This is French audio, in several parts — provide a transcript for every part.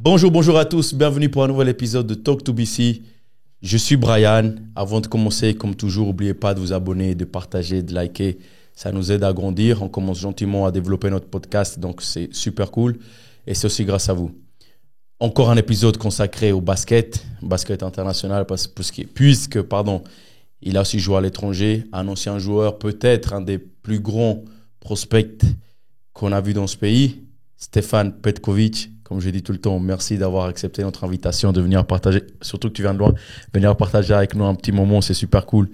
Bonjour à tous, bienvenue pour un nouvel épisode de Talk to BC. Je suis Brian. Avant de commencer, comme toujours, n'oubliez pas de vous abonner, de partager, de liker. Ça nous aide à grandir. On commence gentiment à développer notre podcast, donc c'est super cool. Et c'est aussi grâce à vous. Encore un épisode consacré au basket international, puisque il a aussi joué à l'étranger. Un ancien joueur, peut-être un des plus grands prospects qu'on a vu dans ce pays, Stefan Petkovic. Comme je dis tout le temps, merci d'avoir accepté notre invitation de venir partager, surtout que tu viens de loin, venir partager avec nous un petit moment, c'est super cool.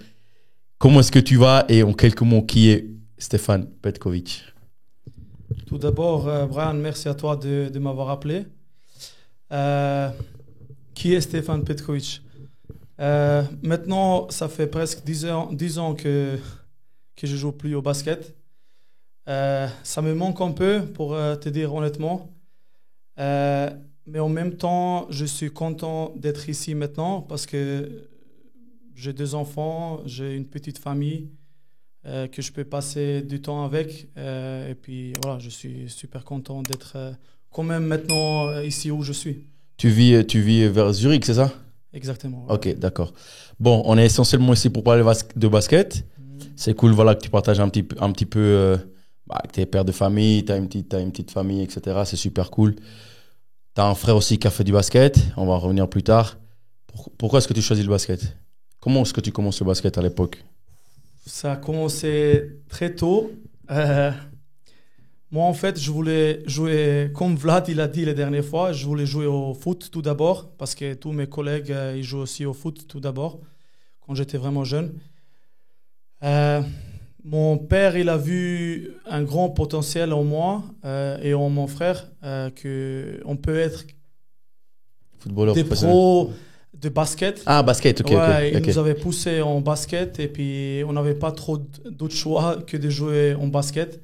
Comment est-ce que tu vas et en quelques mots, qui est Stefan Petkovic? Tout d'abord, Brian, merci à toi de m'avoir appelé. Qui est Stefan Petkovic? Maintenant, ça fait presque 10 ans que je joue plus au basket. Ça me manque un peu, pour te dire honnêtement. Mais en même temps, je suis content d'être ici maintenant parce que j'ai 2 enfants, j'ai une petite famille que je peux passer du temps avec. Et puis voilà, je suis super content d'être quand même maintenant ici où je suis. Tu vis vers Zurich, c'est ça? Exactement. Ouais. Ok, d'accord. Bon, on est essentiellement ici pour parler de basket. C'est cool, voilà, que tu partages un petit peu que t'es père de famille, t'as une petite famille, etc. C'est super cool. T'as un frère aussi qui a fait du basket. On va en revenir plus tard. Pourquoi est-ce que tu choisis le basket? Comment est-ce que tu commences le basket à l'époque? Ça a commencé très tôt. Moi, en fait, je voulais jouer, comme Vlad il a dit la dernière fois, je voulais jouer au foot tout d'abord, parce que tous mes collègues, ils jouent aussi au foot tout d'abord, quand j'étais vraiment jeune. Mon père, il a vu un grand potentiel en moi et en mon frère, qu'on peut être footballeur des pros de basket. Ah, basket, ok. Il nous avait poussé en basket et puis on n'avait pas trop d'autres choix que de jouer en basket.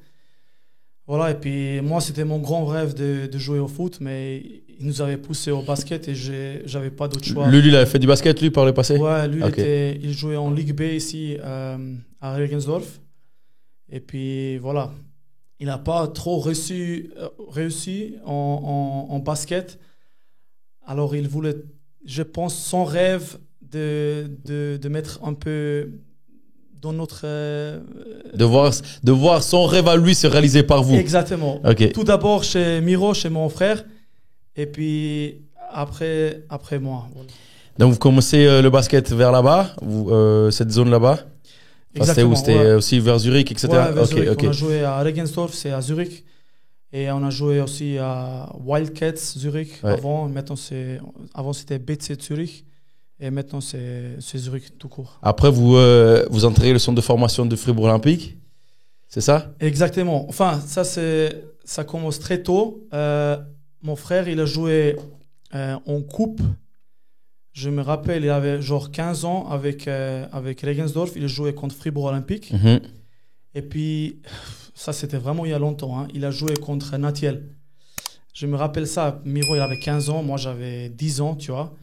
Voilà, et puis moi, c'était mon grand rêve de jouer au foot, mais il nous avait poussé au basket et j'avais pas d'autre choix. Lui, il avait fait du basket, lui, par le passé? Ouais, lui, il jouait en Ligue B ici à Regensdorf. Et puis voilà, il n'a pas trop réussi en basket. Alors il voulait, je pense, son rêve de mettre un peu dans notre... De voir son rêve à lui se réaliser par vous. Exactement. Okay. Tout d'abord chez Miro, chez mon frère, et puis après moi. Voilà. Donc vous commencez le basket vers là-bas, cette zone là-bas? Exactement. C'était aussi vers Zurich, etc. Ouais, vers Zurich. Okay. On a joué à Regensdorf, c'est à Zurich. Et on a joué aussi à Wildcats Zurich avant. Maintenant, c'était BC Zurich. Et maintenant, c'est Zurich tout court. Après, vous intégrez le centre de formation de Fribourg Olympique, c'est ça? Exactement. Enfin, ça commence très tôt. Mon frère, il a joué en coupe. Je me rappelle, il avait genre 15 ans avec Regensdorf. Il a joué contre Fribourg Olympique. Mm-hmm. Et puis, ça, c'était vraiment il y a longtemps. Hein. Il a joué contre Natiel. Je me rappelle ça. Miro, il avait 15 ans. Moi, j'avais 10 ans, tu vois.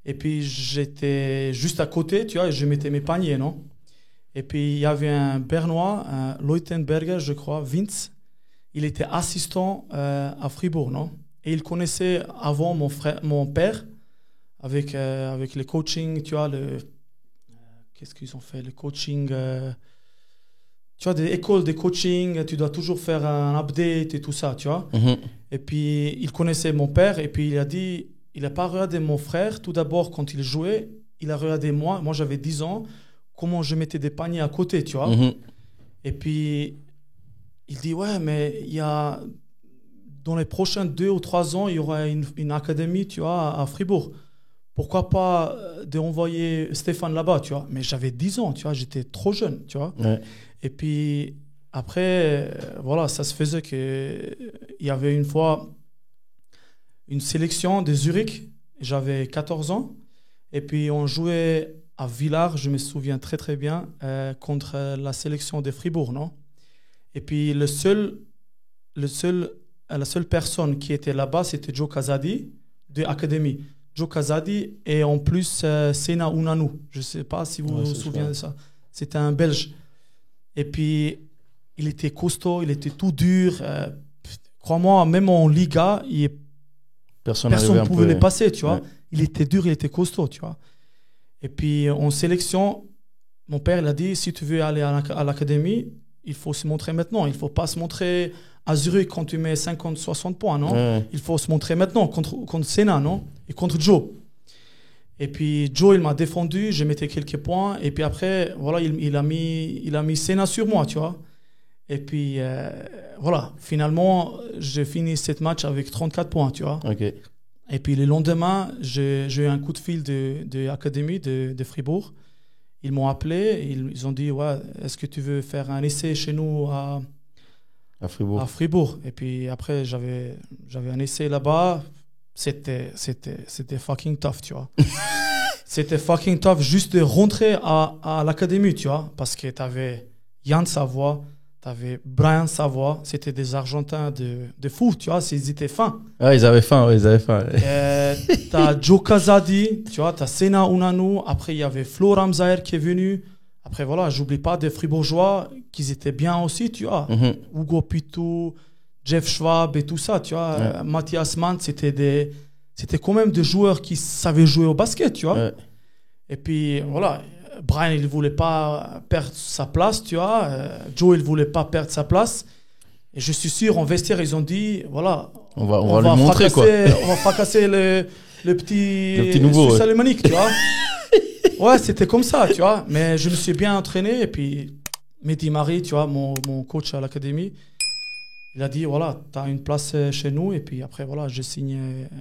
Et puis, j'étais juste à côté, tu vois, et je mettais mes paniers, non? Et puis, il y avait un Bernois, un Leutenberger, je crois, Vince. Il était assistant à Fribourg, non? Et il connaissait avant mon père, avec les coachings, tu vois, qu'est-ce qu'ils ont fait? Le coaching... tu vois, des écoles de coaching, tu dois toujours faire un update et tout ça, tu vois. Mm-hmm. Et puis, il connaissait mon père et puis il a dit... Il n'a pas regardé mon frère. Tout d'abord, quand il jouait, il a regardé moi. Moi, j'avais 10 ans. Comment je mettais des paniers à côté, tu vois. Mm-hmm. Et puis, il dit, ouais, mais dans les prochains 2 ou 3 ans, il y aura une académie, tu vois, à Fribourg. Pourquoi pas d'envoyer Stéphane là-bas, tu vois. Mais j'avais 10 ans, tu vois. J'étais trop jeune, tu vois. Ouais. Et puis, après, voilà, ça se faisait qu'il y avait une fois... une sélection de Zurich, j'avais 14 ans, et puis on jouait à Villars, je me souviens très très bien, contre la sélection de Fribourg, non? Et puis la seule personne qui était là-bas, c'était Joe Casadi de l'Académie. Joe Casadi et en plus Sena Unanou, je ne sais pas si vous vous souvenez de ça. C'était un Belge. Et puis il était costaud, il était tout dur. Crois-moi, même en Liga, il est Personne ne pouvait les passer, tu vois. Ouais. Il était dur, il était costaud, tu vois. Et puis, en sélection, mon père, il a dit, si tu veux aller à l'académie, il faut se montrer maintenant. Il ne faut pas se montrer à Zurich quand tu mets 50, 60 points, non? Ouais. Il faut se montrer maintenant contre Senna, non? Et contre Joe. Et puis, Joe, il m'a défendu, j'ai mis quelques points. Et puis après, voilà, il a mis Senna sur moi, tu vois. Et puis, voilà, finalement, j'ai fini cette match avec 34 points, tu vois. Ok. Et puis, le lendemain, j'ai eu un coup de fil de l'académie de Fribourg. Ils m'ont appelé, ils ont dit, ouais, est-ce que tu veux faire un essai chez nous à Fribourg. Et puis après, j'avais un essai là-bas. C'était fucking tough, tu vois. C'était fucking tough juste de rentrer à l'académie, tu vois. Parce que tu avais Yann Savoie, tu avais Brian Savoie. C'était des Argentins de fou, tu vois. Ils étaient fins. Ah, ils avaient faim, ouais, ils avaient faim. T'as Joe Casadi, tu vois. T'as Senna Unanu. Après, il y avait Flo Ramsaer qui est venu. Après, voilà, j'oublie pas des Fribourgeois qui étaient bien aussi, tu vois. Mm-hmm. Hugo Pitou, Jeff Schwab et tout ça, tu vois. Ouais. Matthias Mann, c'était quand même des joueurs qui savaient jouer au basket, tu vois. Ouais. Et puis, voilà, Brian, il voulait pas perdre sa place, tu vois. Joe, il voulait pas perdre sa place. Et je suis sûr, en vestiaire, ils ont dit, voilà, on va lui montrer, quoi. On va fracasser le petit nouveau, Suisse ouais. alémanique, tu vois. Ouais, c'était comme ça, tu vois. Mais je me suis bien entraîné. Et puis, Mehdi Marie, tu vois, mon coach à l'académie, il a dit, voilà, tu as une place chez nous. Et puis après, voilà, j'ai signé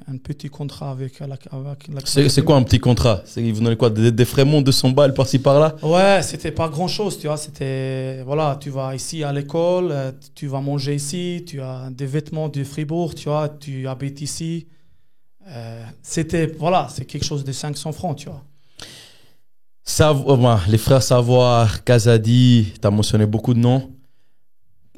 un petit contrat avec l'académie. C'est quoi un petit contrat? Vous donnez quoi? Des Frémont, 200 balles par-ci par-là? Ouais, c'était pas grand-chose, tu vois. C'était, voilà, tu vas ici à l'école, tu vas manger ici, tu as des vêtements de Fribourg, tu vois, tu habites ici. C'était, voilà, c'est quelque chose de 500 francs, tu vois. Les frères Savoie, Casadi, tu as mentionné beaucoup de noms.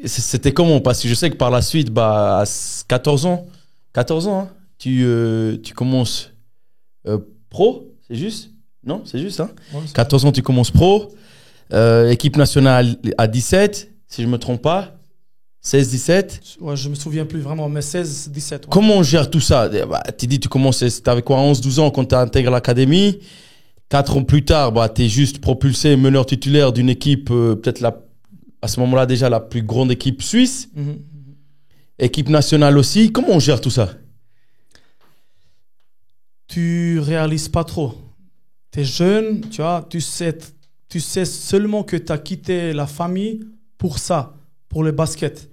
C'était comment? Parce que je sais que par la suite, à 14 ans, hein, tu commences pro, c'est juste? Non, c'est juste, hein? Ouais, 14 ans, tu commences pro. Équipe nationale à 17, si je ne me trompe pas. 16-17. Ouais, je me souviens plus vraiment, mais 16-17. Ouais. Comment on gère tout ça? Tu dis, tu commences, t'avais quoi, 11-12 ans quand tu intègres l'académie. 4 ans plus tard, tu es juste propulsé meneur titulaire d'une équipe, peut-être à ce moment-là déjà la plus grande équipe suisse. Mm-hmm. Équipe nationale aussi. Comment on gère tout ça? Tu réalises pas trop. Tu es jeune, tu vois, tu sais seulement que tu as quitté la famille pour ça, pour le basket.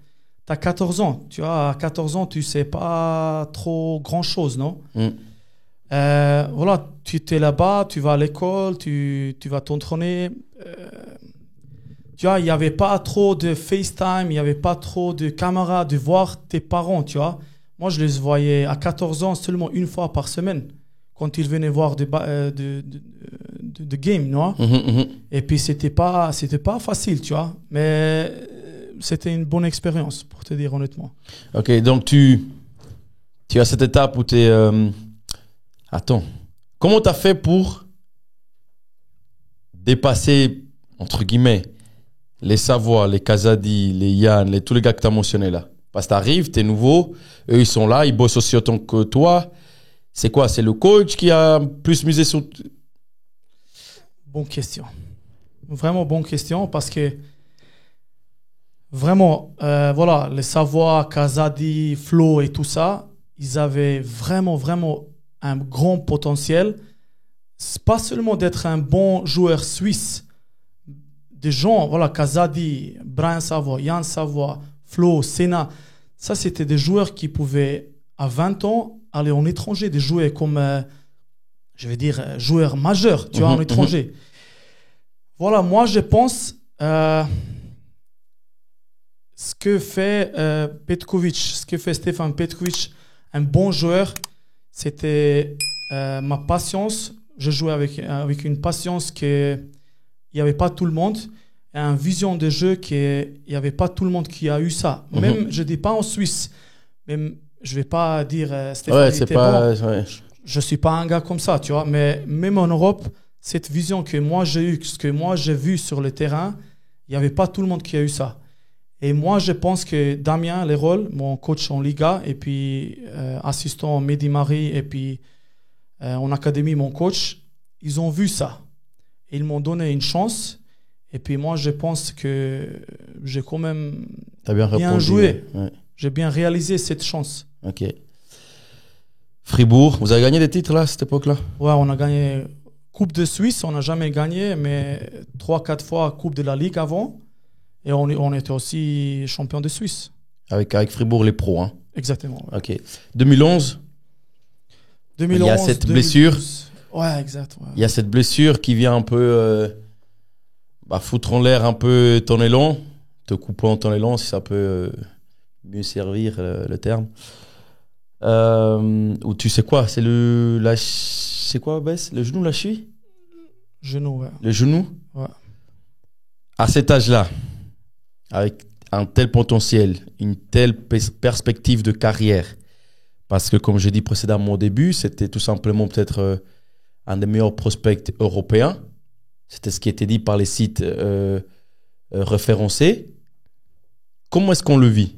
Tu as 14 ans, tu vois, à 14 ans, tu sais pas trop grand-chose, non? Voilà, tu es là-bas, tu vas à l'école, tu vas t'entraîner. Tu vois, il n'y avait pas trop de FaceTime, il n'y avait pas trop de caméras, de voir tes parents, tu vois. Moi, je les voyais à 14 ans seulement une fois par semaine, quand ils venaient voir de game, non? Et puis, c'était pas facile, tu vois. Mais c'était une bonne expérience, pour te dire honnêtement. Ok, donc tu as cette étape où tu es... Attends, comment tu as fait pour dépasser, entre guillemets, les Savoie, les Casadi, les Yann, tous les gars que tu as mentionnés là? Parce que tu arrives, tu es nouveau, eux ils sont là, ils bossent aussi autant que toi. C'est quoi? C'est le coach qui a plus misé sur... Bonne question. Vraiment bonne question parce que vraiment, voilà, les Savoie, Casadi, Flo et tout ça, ils avaient vraiment, vraiment un grand potentiel. C'est pas seulement d'être un bon joueur suisse. Des gens, voilà, Casadi, Brian Savoie, Yann Savoie, Flo, Senna, ça c'était des joueurs qui pouvaient à 20 ans aller en étranger, de jouer comme, je vais dire, joueurs majeurs, tu vois, en étranger. Voilà, moi je pense ce que fait Petkovic, ce que fait Stefan Petkovic, un bon joueur, c'était ma patience. Je jouais avec une patience qu'il n'y avait pas tout le monde, et une vision de jeu qu'il n'y avait pas tout le monde qui a eu ça. Même, je ne dis pas en Suisse, même, je ne vais pas dire Stéphane, ouais, c'est pas, bon. ouais. Je ne suis pas un gars comme ça, tu vois, mais même en Europe, cette vision que moi j'ai eue, ce que moi j'ai vu sur le terrain, il n'y avait pas tout le monde qui a eu ça. Et moi, je pense que Damien Leroll, mon coach en Liga, et puis assistant Mehdi Marie, et puis en académie, mon coach, ils ont vu ça. Et ils m'ont donné une chance. Et puis moi, je pense que j'ai quand même bien joué. Ouais. J'ai bien réalisé cette chance. Ok. Fribourg, vous avez gagné des titres là, à cette époque-là? Ouais, on a gagné Coupe de Suisse, on n'a jamais gagné, mais 3-4 fois Coupe de la Ligue avant. Et on était aussi champion de Suisse. Avec Fribourg, les pros. Hein. Exactement. Ouais. Ok. 2011, il y a cette blessure. Ouais, exact. Ouais. Il y a cette blessure qui vient un peu foutre en l'air un peu ton élan, te coupant ton élan, si ça peut mieux servir le terme. Ou tu sais quoi, c'est quoi, Bess? Le genou, la cheville? Genou, ouais. Le genou? Ouais. À cet âge-là, avec un tel potentiel, une telle perspective de carrière, parce que comme j'ai dit précédemment au début, c'était tout simplement peut-être un des meilleurs prospects européens. C'était ce qui était dit par les sites référencés. Comment est-ce qu'on le vit?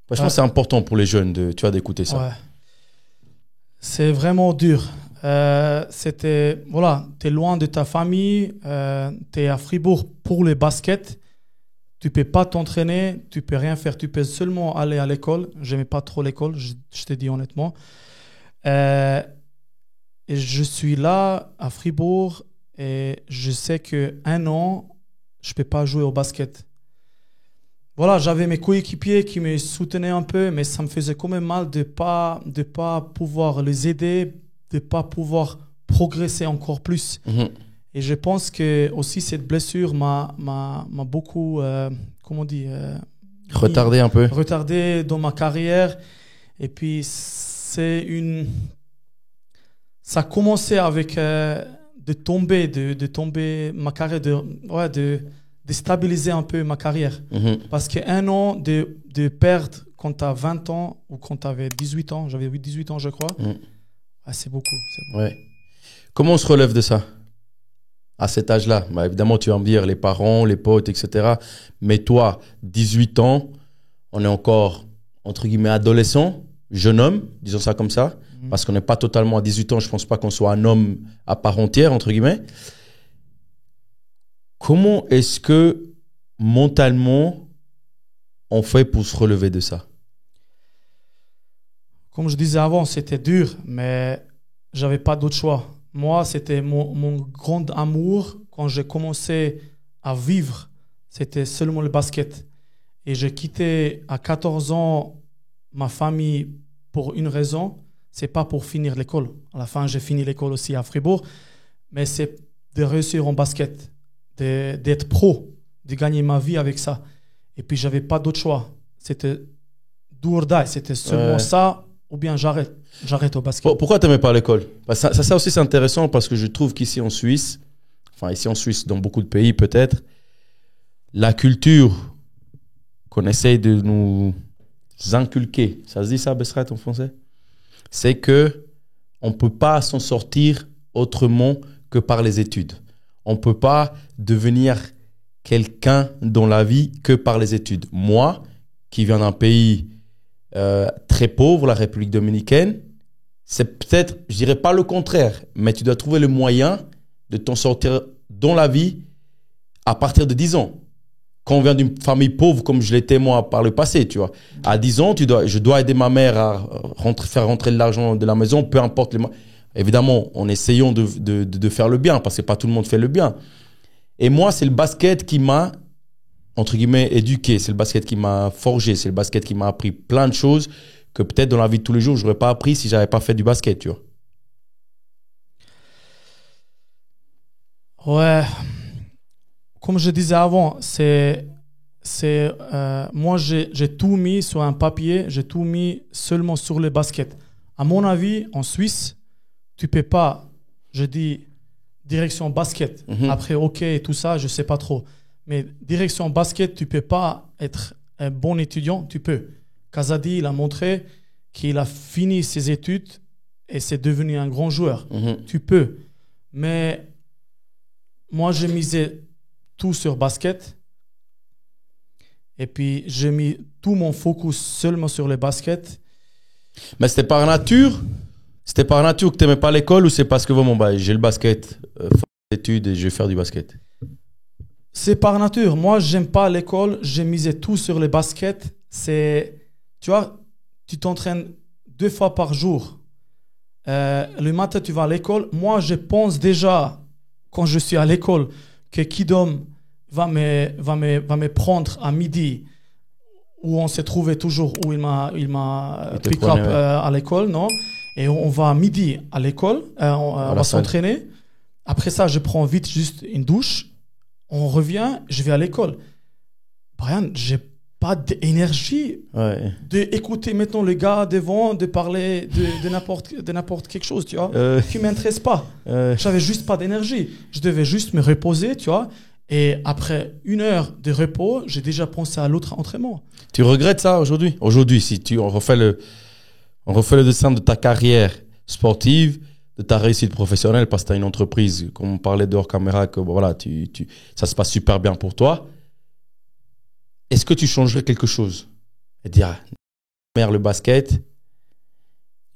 Je pense que c'est important pour les jeunes d'écouter ça. Ouais. C'est vraiment dur. T'es loin de ta famille, t'es à Fribourg pour le basket, tu peux pas t'entraîner, tu peux rien faire, tu peux seulement aller à l'école. J'aimais pas trop l'école, je te dis honnêtement. Et je suis là à Fribourg et je sais que 1 an, je peux pas jouer au basket. Voilà, j'avais mes coéquipiers qui me soutenaient un peu, mais ça me faisait quand même mal de pas pouvoir les aider, de pas pouvoir progresser encore plus. Mm-hmm. Et je pense que aussi cette blessure m'a beaucoup, retardé un peu. Retardé dans ma carrière. Et puis ça a commencé avec de tomber ma carrière, de stabiliser un peu ma carrière. Mm-hmm. Parce qu'1 an de perdre quand tu as 20 ans ou quand tu avais 18 ans, j'avais 18 ans je crois, c'est beaucoup. Ouais. Comment on se relève de ça à cet âge-là? Évidemment, tu vas me dire les parents, les potes, etc. Mais toi, 18 ans, on est encore, entre guillemets, adolescent, jeune homme, disons ça comme ça, parce qu'on n'est pas totalement à 18 ans, je ne pense pas qu'on soit un homme à part entière, entre guillemets. Comment est-ce que mentalement on fait pour se relever de ça? Comme je disais avant, c'était dur, mais j'avais pas d'autre choix. Moi, c'était mon grand amour quand j'ai commencé à vivre, c'était seulement le basket. Et j'ai quitté à 14 ans ma famille pour une raison, c'est pas pour finir l'école. À la fin, j'ai fini l'école aussi à Fribourg, mais c'est de réussir en basket. D'être pro, de gagner ma vie avec ça. Et puis, j'avais pas d'autre choix. C'était do or die. C'était seulement ça, ou bien j'arrête au basket. Pourquoi tu n'aimais pas l'école? Ça aussi, c'est intéressant parce que je trouve qu'ici en Suisse, dans beaucoup de pays peut-être, la culture qu'on essaye de nous inculquer, ça se dit ça, Besrat, en français? C'est que on ne peut pas s'en sortir autrement que par les études. On ne peut pas devenir quelqu'un dans la vie que par les études. Moi, qui viens d'un pays très pauvre, la République dominicaine, c'est peut-être, je dirais pas le contraire, mais tu dois trouver le moyen de t'en sortir dans la vie à partir de 10 ans. Quand on vient d'une famille pauvre, comme je l'étais moi par le passé, tu vois, à 10 ans, je dois aider ma mère à faire rentrer de l'argent de la maison, peu importe les moyens. Évidemment, en essayant de faire le bien, parce que pas tout le monde fait le bien. Et moi, c'est le basket qui m'a, entre guillemets, éduqué. C'est le basket qui m'a forgé. C'est le basket qui m'a appris plein de choses que peut-être dans la vie de tous les jours, je n'aurais pas appris si je n'avais pas fait du basket, tu vois. Ouais. Comme je disais avant, moi, j'ai tout mis sur un papier. J'ai tout mis seulement sur le basket. À mon avis, en Suisse, tu peux pas, je dis direction basket. Après, ok, tout ça, je sais pas trop. Mais direction basket, tu peux pas être un bon étudiant. Tu peux. Kazadi, il a montré qu'il a fini ses études et c'est devenu un grand joueur. Tu peux. Mais moi, j'ai misé tout sur basket. Et puis, j'ai mis tout mon focus seulement sur le basket. Mais c'était par nature? C'était par nature que tu n'aimais pas l'école ou c'est parce que vraiment, j'ai le basket, études et je vais faire du basket? C'est par nature. Moi, j'aime pas l'école. J'ai misé tout sur le basket. Tu vois, tu t'entraînes 2 fois par jour. Le matin, tu vas à l'école. Moi, je pense déjà, quand je suis à l'école, que Kidom va me prendre à midi, où on s'est trouvé toujours, où il m'a pick up à l'école, non? Et on va à midi à l'école, on va s'entraîner. Après ça, je prends vite juste une douche. On revient, je vais à l'école. Brian, j'ai pas d'énergie d'écouter maintenant le gars devant, de parler de n'importe quelque chose, tu vois, qui m'intéresse pas. J'avais juste pas d'énergie. Je devais juste me reposer, tu vois. Et après 1 heure de repos, j'ai déjà pensé à l'autre entraînement. Tu regrettes ça aujourd'hui? Aujourd'hui, si on refait le dessin de ta carrière sportive, de ta réussite professionnelle, parce que tu as une entreprise, comme on parlait dehors caméra, que voilà, ça se passe super bien pour toi. Est-ce que tu changerais quelque chose? Et dire, merde, le basket,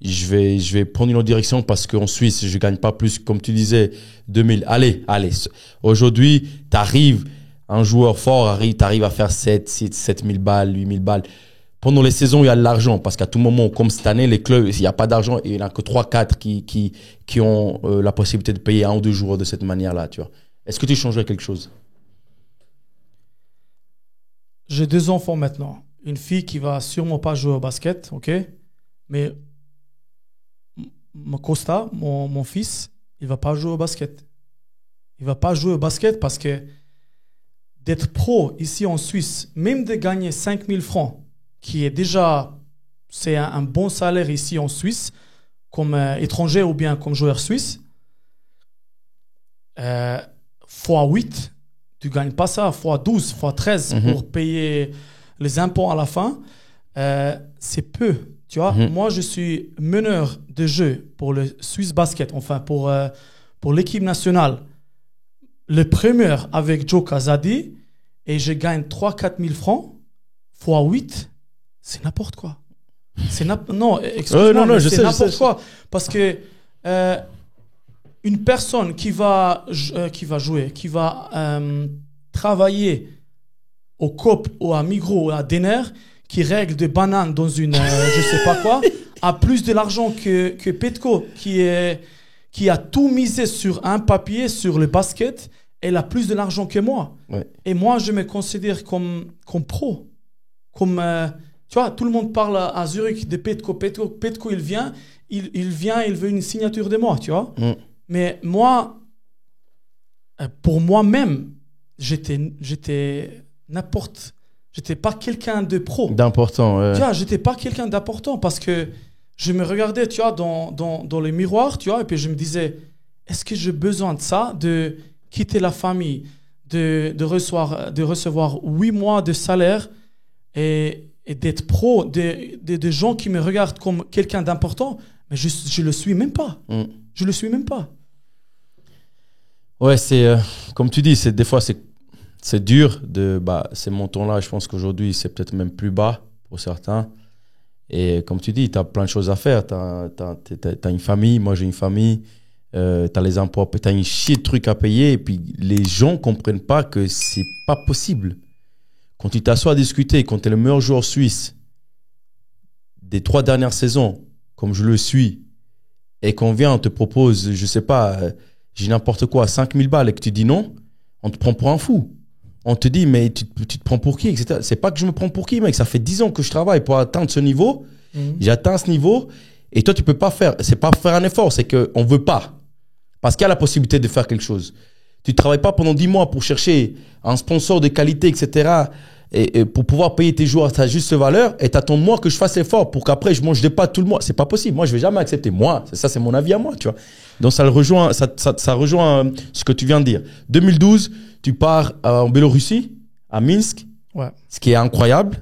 je vais prendre une autre direction parce qu'en Suisse, je gagne pas plus, comme tu disais, 2000. Allez. Aujourd'hui, tu arrives, un joueur fort, tu arrives à faire 7000 balles, 8000 balles. Pendant les saisons, il y a de l'argent parce qu'à tout moment, comme cette année, les clubs, il n'y a pas d'argent et il n'y en a que 3-4 qui ont la possibilité de payer 1 ou 2 joueurs de cette manière-là, tu vois. Est-ce que tu changerais quelque chose? J'ai 2 enfants maintenant. Une fille qui va sûrement pas jouer au basket, ok? Mais Costa, mon fils, il va pas jouer au basket. Il va pas jouer au basket parce que d'être pro ici en Suisse, même de gagner 5000 francs, qui est déjà, c'est un bon salaire ici en Suisse, comme étranger ou bien comme joueur suisse, fois 8, tu ne gagnes pas ça, fois 12, fois 13 pour payer les impôts à la fin, c'est peu. Tu vois, moi, je suis meneur de jeu pour le Swiss Basket, enfin pour l'équipe nationale. Le premier avec Joe Kazadi, et je gagne 3-4 000 francs, fois 8, c'est n'importe quoi. Non, excuse-moi, mais c'est n'importe quoi. Parce que une personne qui va jouer, qui va travailler au Coop ou à Migros ou à Denner, qui règle des bananes dans une je sais pas quoi, a plus de l'argent que Petko, qui a tout misé sur un papier, sur le basket. Elle a plus de l'argent que moi. Ouais. Et moi, je me considère comme pro. Comme, tu vois, tout le monde parle à Zurich de Petko. Petko, il vient, il veut une signature de moi, tu vois. Mais moi, pour moi-même, j'étais pas quelqu'un de pro. D'important, ouais. Tu vois, j'étais pas quelqu'un d'important parce que je me regardais, tu vois, dans les miroirs, tu vois, et puis je me disais, est-ce que j'ai besoin de ça, de quitter la famille, de recevoir 8 mois de salaire et d'être pro, des gens qui me regardent comme quelqu'un d'important, mais je le suis même pas. Je le suis même pas. Ouais, c'est comme tu dis, des fois c'est dur ces montants-là. Je pense qu'aujourd'hui c'est peut-être même plus bas pour certains. Et comme tu dis, tu as plein de choses à faire. T'as une famille, moi j'ai une famille. T'as les impôts, t'as une chier de trucs à payer et puis les gens comprennent pas que c'est pas possible. Quand tu t'assois à discuter, quand t'es le meilleur joueur suisse des 3 dernières saisons, comme je le suis, et qu'on vient, on te propose, je sais pas, j'ai n'importe quoi, 5000 balles et que tu dis non, on te prend pour un fou. On te dit, mais tu te prends pour qui, etc. C'est pas que je me prends pour qui, mec. Ça fait 10 ans que je travaille pour atteindre ce niveau. J'ai atteint ce niveau et toi, tu peux pas faire. C'est pas faire un effort, c'est qu'on veut pas. Parce qu'il y a la possibilité de faire quelque chose. Tu ne travailles pas pendant 10 mois pour chercher un sponsor de qualité, etc. Et pour pouvoir payer tes joueurs à sa juste valeur et t'attends de moi que je fasse l'effort pour qu'après je mange des pâtes tout le mois. C'est pas possible. Moi, je vais jamais accepter. Moi, ça c'est mon avis à moi, tu vois. Donc ça rejoint ce que tu viens de dire. 2012, tu pars en Biélorussie, à Minsk, ouais. Ce qui est incroyable.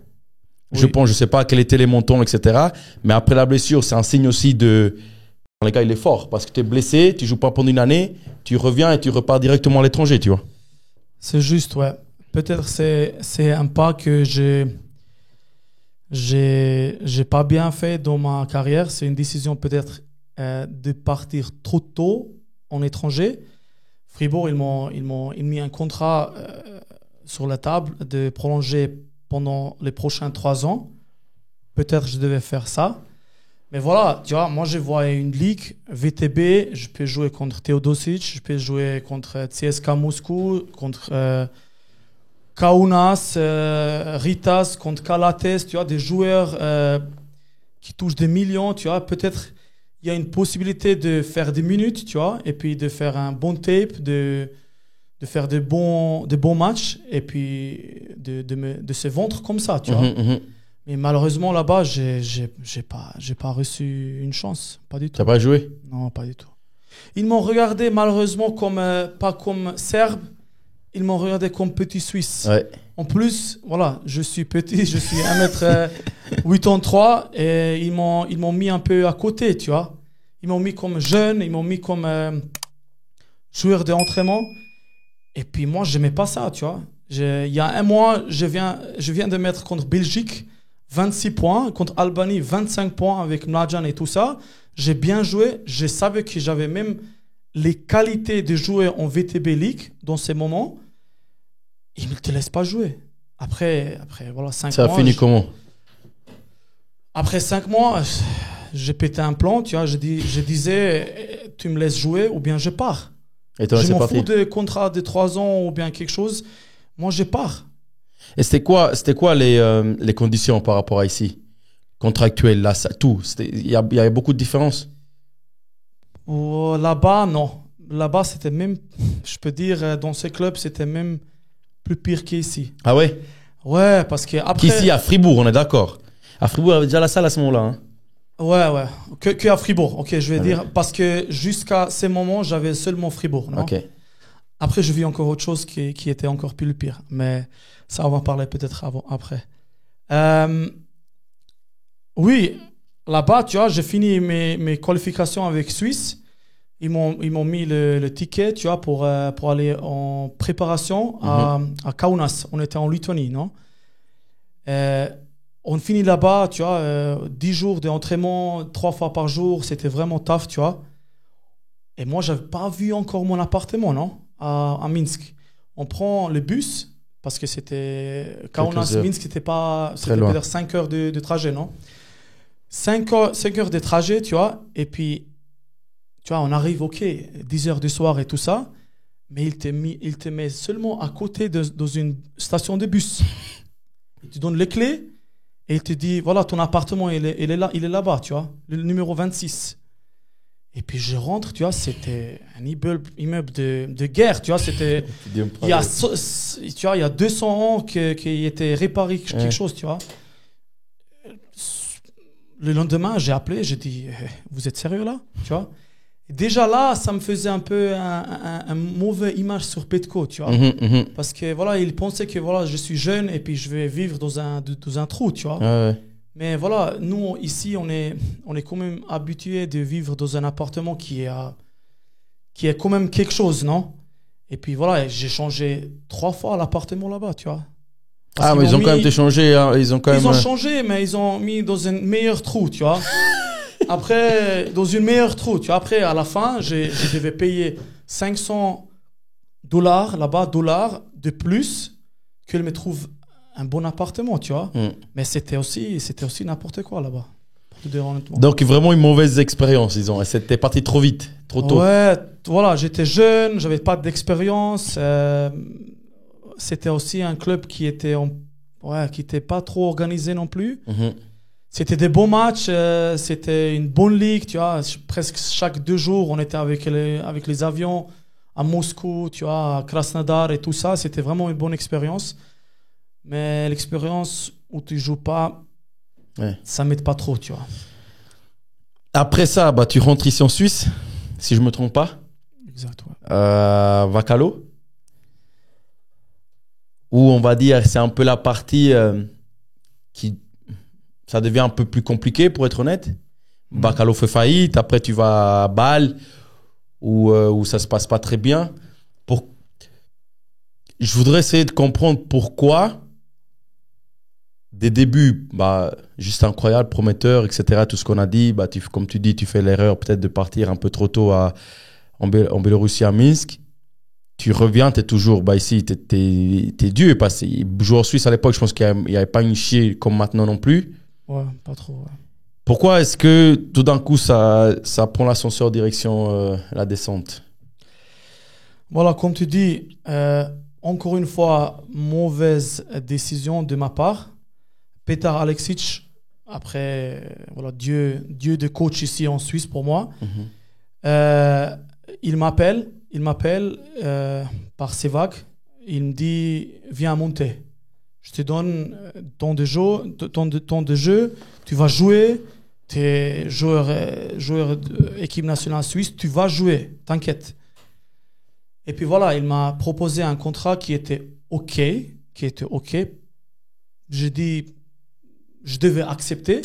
Oui. Je sais pas quels étaient les montants, etc. Mais après la blessure, c'est un signe aussi de... Les gars, il est fort parce que tu es blessé, tu joues pas pendant une année, tu reviens et tu repars directement à l'étranger, tu vois. C'est juste, ouais. Peut-être c'est un pas que j'ai pas bien fait dans ma carrière. C'est une décision peut-être de partir trop tôt en étranger. Fribourg, ils m'ont mis un contrat sur la table de prolonger pendant les prochains 3 ans. Peut-être je devais faire ça. Mais voilà, tu vois, moi je vois une ligue VTB, je peux jouer contre Teodosic, je peux jouer contre CSKA Moscou, contre Kaunas, Ritas, contre Calates, tu vois, des joueurs qui touchent des millions, tu vois. Peut-être il y a une possibilité de faire des minutes, tu vois, et puis de faire un bon tape, de faire des bons matchs, et puis de se vendre comme ça, tu vois. Mais malheureusement, là-bas, j'ai pas reçu une chance. Pas du tout. T'as pas joué? Non, pas du tout. Ils m'ont regardé malheureusement pas comme Serbe. Ils m'ont regardé comme petit Suisse. Ouais. En plus, voilà, je suis petit, je suis 1m83 et ils m'ont mis un peu à côté, tu vois. Ils m'ont mis comme jeune, ils m'ont mis comme joueur d'entraînement. Et puis moi, j'aimais pas ça, tu vois. Il y a un mois, je viens de mettre contre Belgique 26 points, contre Albanie 25 points avec Mlađan et tout ça. J'ai bien joué, je savais que j'avais même les qualités de jouer en VTB League dans ces moments. Ils ne te laissent pas jouer. Après voilà, 5 mois. Ça a fini comment? Après 5 mois, j'ai pété un plan, tu vois. Je disais, tu me laisses jouer ou bien je pars. Et toi, je m'en fous de contrat de 3 ans ou bien quelque chose. Moi, je pars. Et c'était quoi les conditions par rapport à ici? Contractuelles, là, ça, tout. Il y avait beaucoup de différences? Là-bas, non. Là-bas, c'était même, je peux dire, dans ces clubs, c'était même plus pire qu'ici. Ah ouais? Ouais, parce que après... Qu'ici, à Fribourg, on est d'accord. À Fribourg, il y avait déjà la salle à ce moment-là. Hein. Ouais. Que à Fribourg, ok, je vais dire. Parce que jusqu'à ces moments, j'avais seulement Fribourg, non? Ok. Après, je vis encore autre chose qui était encore plus le pire. Mais ça, on va en parler peut-être après. Oui, là-bas, tu vois, j'ai fini mes qualifications avec Suisse. Ils m'ont mis le ticket, tu vois, pour aller en préparation à Kaunas. On était en Lituanie, non? On finit là-bas, tu vois, 10 jours d'entraînement, 3 fois par jour. C'était vraiment tough, tu vois. Et moi, j'avais pas vu encore mon appartement, non? À Minsk. On prend le bus, parce que c'était... Kaunas, Minsk, c'était peut-être 5 heures de trajet, non? 5 heures de trajet, tu vois, et puis... Tu vois, on arrive, ok, 10 heures du soir et tout ça, mais il te met seulement à côté dans une station de bus. Il te donne les clés et il te dit, voilà, ton appartement, il est là-bas, tu vois, le numéro 26. Et puis je rentre, tu vois, c'était un immeuble de guerre, tu vois, c'était... il y a 200 ans qu'il était réparé quelque chose, tu vois. Le lendemain, j'ai appelé, j'ai dit, vous êtes sérieux là, tu vois? Déjà là, ça me faisait un peu un mauvais image sur Petko, tu vois. Parce que voilà, il pensait que voilà, je suis jeune et puis je vais vivre dans un trou, tu vois. Ouais. Mais voilà, nous ici, on est quand même habitués de vivre dans un appartement qui est quand même quelque chose, non? Et puis voilà, j'ai changé 3 fois l'appartement là-bas, tu vois. Parce mais ils ont quand même changé, hein. Ils ont changé, mais ils ont mis dans un meilleur trou, tu vois. Après, dans une meilleure trou, tu vois. Après, à la fin, je devais payer $500 là-bas, de plus, qu'elle me trouve un bon appartement, tu vois. Mais c'était aussi n'importe quoi là-bas. Donc, vraiment une mauvaise expérience, disons. C'était parti trop vite, trop tôt. Ouais, voilà, j'étais jeune, j'avais pas d'expérience. C'était aussi un club qui était pas trop organisé non plus. C'était des bons matchs, c'était une bonne ligue, tu vois. Presque chaque 2 jours, on était avec les avions à Moscou, tu vois, à Krasnodar et tout ça. C'était vraiment une bonne expérience. Mais l'expérience où tu joues pas, ça m'aide pas trop, tu vois. Après ça, tu rentres ici en Suisse, si je me trompe pas. Exact, ouais. Vakalo. Où on va dire, c'est un peu la partie qui... Ça devient un peu plus compliqué, pour être honnête. Vakalo fait faillite. Après, tu vas à Bâle, où ça se passe pas très bien. je voudrais essayer de comprendre pourquoi, des débuts, juste incroyable, prometteur, etc., tout ce qu'on a dit, comme tu dis, tu fais l'erreur peut-être de partir un peu trop tôt en Biélorussie, à Minsk. Tu reviens, tu es toujours ici, t'es dur. Parce que joueur suisse à l'époque, je pense qu'il n'y avait pas une chier comme maintenant non plus. Ouais, pas trop. Ouais. Pourquoi est-ce que tout d'un coup, ça prend l'ascenseur direction la descente? Voilà, comme tu dis, encore une fois, mauvaise décision de ma part. Petar Aleksic, après, voilà, Dieu de coach ici en Suisse pour moi. Il m'appelle par Sevag. Il me dit, viens monter. Je te donne temps de jeu. Tu vas jouer. Tu es joueur d'équipe nationale suisse. Tu vas jouer. T'inquiète. Et puis voilà, il m'a proposé un contrat qui était OK. J'ai dit, je devais accepter.